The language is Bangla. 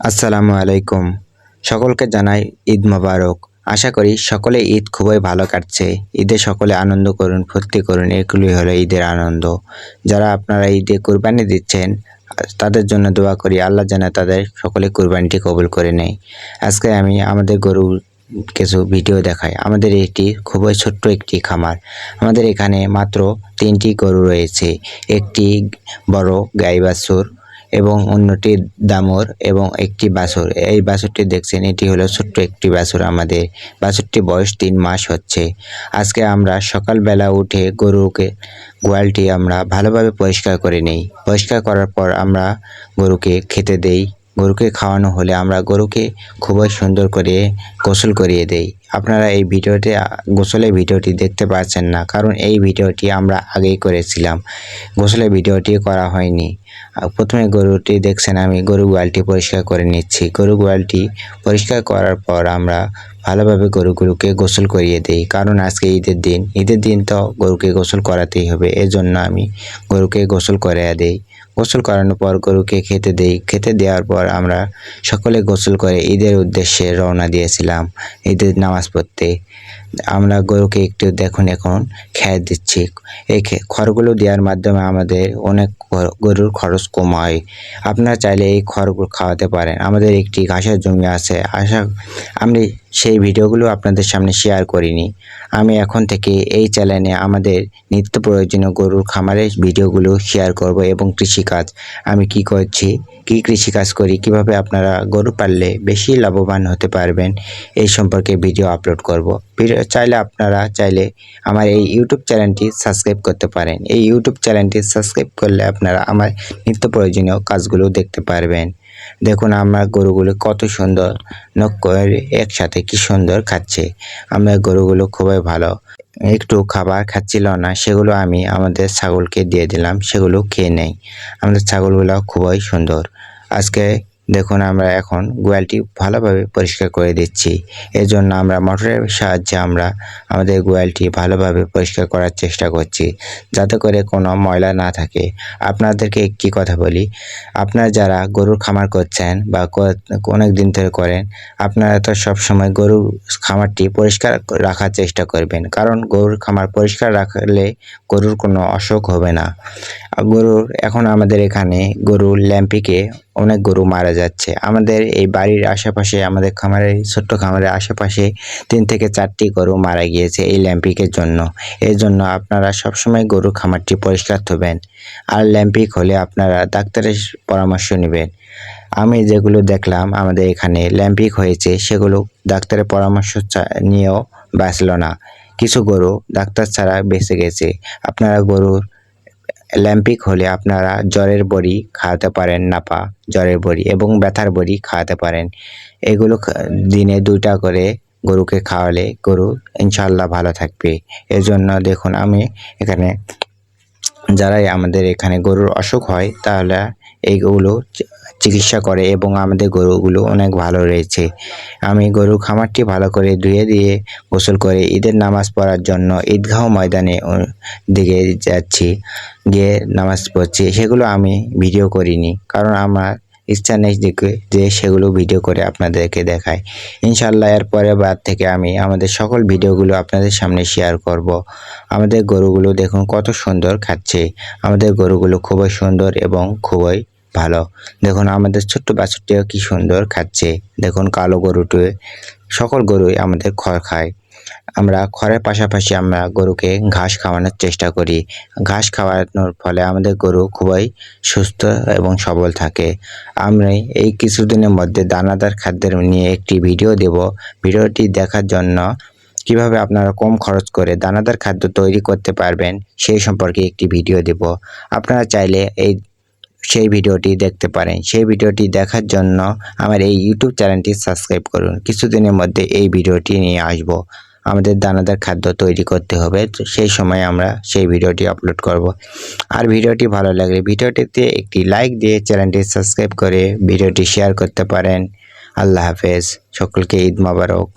আসসালামু আলাইকুম। সকলকে জানাই ঈদ মোবারক। আশা করি সকলে ঈদ খুবই ভালো কাটছে। ঈদে সকলে আনন্দ করুন, ফুর্তি করুন, এগুলোই হলো ঈদের আনন্দ। যারা আপনারা ঈদে কুরবানি দিচ্ছেন তাদের জন্য দোয়া করি আল্লাহ যেন তাদের সকলে কুরবানিটি কবুল করে নেয়। আজকে আমি আমাদের গরুর কিছু ভিডিও দেখাই। আমাদের এটি খুবই ছোট্ট একটি খামার। আমাদের এখানে মাত্র ৩টি গরু রয়েছে। একটি বড় গাই বাছুর এবং অন্যটি দামুর এবং একটি বাছুর। এই বাছুরটি দেখছেন, এটি হলো ছোট্ট একটি বাছুর। আমাদের বাছুরটির বয়স ৩ মাস হচ্ছে। আজকে আমরা সকালবেলা উঠে গরুকে গোয়ালটি আমরা ভালোভাবে পরিষ্কার করে নেই। পরিষ্কার করার পর আমরা গরুকে খেতে দেই। গরুকে খাওয়ানো হলে আমরা গরুকে খুবই সুন্দর করে গোসল করিয়ে দেই। আপনারা এই ভিডিওতে গোসলের ভিডিওটি দেখতে পাচ্ছেন না, কারণ এই ভিডিওটি আমরা আগেই করেছিলাম। গোসলের ভিডিওটি করা হয়নি। প্রথমে গরুটি দেখছেন, আমি গরু গোয়ালটি পরিষ্কার করে নিচ্ছি। গরু গোয়ালটি পরিষ্কার করার পর আমরা ভালোভাবে গরুগুলোকে গোসল করিয়ে দেই, কারণ আজকে ঈদের দিন। ঈদের দিন তো গরুকে গোসল করাতেই হবে, এজন্য আমি গরুকে গোসল করিয়ে দেই। গোসল করানোর পর গরুকে খেতে দেই। খেতে দেওয়ার পর আমরা সকলে গোসল করে ঈদের উদ্দেশ্যে রওনা দিয়েছিলাম ঈদের নামাজ পড়তে। আমরা গরুকে একটু দেখুন এখন খেয়ে দিচ্ছি। এই খড়গুলো দেওয়ার মাধ্যমে আমাদের অনেক গরুর খরচ কম হয়। আপনারা চাইলে এই খড়গুলো খাওয়াতে পারেন। আমাদের একটি ঘাসের জমি আছে। আমি সেই ভিডিওগুলো আপনাদের সামনে শেয়ার করিনি। আমি এখন থেকে এই চ্যানেলে আমাদের নিত্য প্রয়োজনীয় গরুর খামারের ভিডিওগুলো শেয়ার করব এবং কৃষিকাজ আমি কি করছি, কি কৃষিকাজ করি, কিভাবে আপনারা গরু পাললে বেশি লাভবান হতে পারবেন এই সম্পর্কে ভিডিও আপলোড করব। আপনারা চাইলে আমার এই ইউটিউব চ্যানেলটি সাবস্ক্রাইব করতে পারেন। এই ইউটিউব চ্যানেলটি সাবস্ক্রাইব করলে আপনারা আমার নিত্য প্রয়োজনীয় কাজগুলো দেখতে পারবেন। দেখুন আমার গরুগুলো কত সুন্দর নখ করে একসাথে কি সুন্দর খাচ্ছে। আমার গরুগুলো খুবই ভালো। একটু খাবার খাচ্ছিল না, সেগুলো আমি আমাদের ছাগলকে দিয়ে দিলাম, সেগুলো খেয়ে নেয়। আমাদের ছাগলগুলো খুবই সুন্দর। আজকে দেখুন আমরা এখন গোয়ালটি ভালোভাবে পরিষ্কার করে দিচ্ছি। এজন্য আমরা মোটরের সাহায্যে আমরা আমাদের গোয়ালটি ভালোভাবে পরিষ্কার করার চেষ্টা করছি, যাতে করে কোনো ময়লা না থাকে। আপনাদেরকে একটি কথা বলি, আপনারা যারা গরুর খামার করছেন বা অনেক দিন ধরে করেন, আপনারা তো সবসময় গরুর খামারটি পরিষ্কার রাখার চেষ্টা করবেন, কারণ গরুর খামার পরিষ্কার রাখলে গরুর কোনো অসুখ হবে না। গরুর এখন আমাদের এখানে গরুর ল্যাম্পিকে অনেক গরু মারা যাচ্ছে। আমাদের এই বাড়ির আশেপাশে, আমাদের খামারের ছোট্ট খামারের আশেপাশে ৩ থেকে ৪টি গরু মারা গিয়েছে এই ল্যাম্পিকের জন্য। এর জন্য আপনারা সবসময় গরুর খামারটি পরিষ্কার থাকবেন। আর ল্যাম্পিক হলে আপনারা ডাক্তারের পরামর্শ নেবেন। আমি যেগুলো দেখলাম আমাদের এখানে ল্যাম্পিক হয়েছে, সেগুলো ডাক্তারের পরামর্শ নিয়েও বাঁচল না। কিছু গরু ডাক্তার ছাড়া বেঁচে গেছে। আপনারা গরুর ল্যাম্পিক হলে আপনারা জ্বরের বড়ি খাওয়াতে পারেন, নাপা জ্বরের বড়ি এবং ব্যথার বড়ি খাওয়াতে পারেন। এগুলো দিনে 2টা করে গরুকে খাওয়ালে গরু ইনশাল্লাহ ভালো থাকবে। এজন্য দেখুন আমি এখানে যারাই আমাদের এখানে গরুর অসুখ হয় তাহলে এইগুলো চিকিৎসা করে এবং আমাদের গরুগুলো অনেক ভালো রয়েছে। আমি গরুর খামারটি ভালো করে ধুয়ে দিয়ে গোসল করে ঈদের নামাজ পড়ার জন্য ঈদগাহ ময়দানে দিকে যাচ্ছি, গিয়ে নামাজ পড়ছি। সেগুলো আমি ভিডিও করিনি, কারণ আমার ইচ্ছা নেই যে সেগুলো ভিডিও করে আপনাদেরকে দেখাই। ইনশাল্লাহ এর পরের বার থেকে আমি আমাদের সকল ভিডিওগুলো আপনাদের সামনে শেয়ার করব। আমাদের গরুগুলো দেখুন কত সুন্দর খাচ্ছে। আমাদের গরুগুলো খুবই সুন্দর এবং খুবই ভালো। দেখুন আমাদের ছোট্ট বাছুরটিও কি সুন্দর খাচ্ছে। দেখুন কালো গরুটি, সকল গরুই আমাদের খড় খায়। আমরা খড়ের পাশাপাশি আমরা গরুকে ঘাস খাওয়ানোর চেষ্টা করি। ঘাস খাওয়ানোর ফলে আমাদের গরু খুবই সুস্থ এবং সবল থাকে। আমি এই কিছুদিনের মধ্যে দানাদার খাদ্যের নিয়ে একটি ভিডিও দেব। ভিডিওটি দেখার জন্য কিভাবে আপনারা কম খরচ করে দানাদার খাদ্য তৈরি করতে পারবেন সেই সম্পর্কে একটি ভিডিও দেব। আপনারা চাইলে সেই ভিডিওটি দেখতে পারেন। সেই ভিডিওটি দেখার জন্য আমার এই ইউটিউব চ্যানেলটি সাবস্ক্রাইব করুন। কিছুদিনের মধ্যে এই ভিডিওটি নিয়ে আসব। আমাদের দানাদার খাদ্য তৈরি করতে হবে, তো সেই সময় আমরা সেই ভিডিওটি আপলোড করব। আর ভিডিওটি ভালো লাগলে ভিডিওটিতে একটি লাইক দিয়ে চ্যানেলটি সাবস্ক্রাইব করে ভিডিওটি শেয়ার করতে পারেন। আল্লাহ হাফেজ, সকলকে ঈদ মোবারক।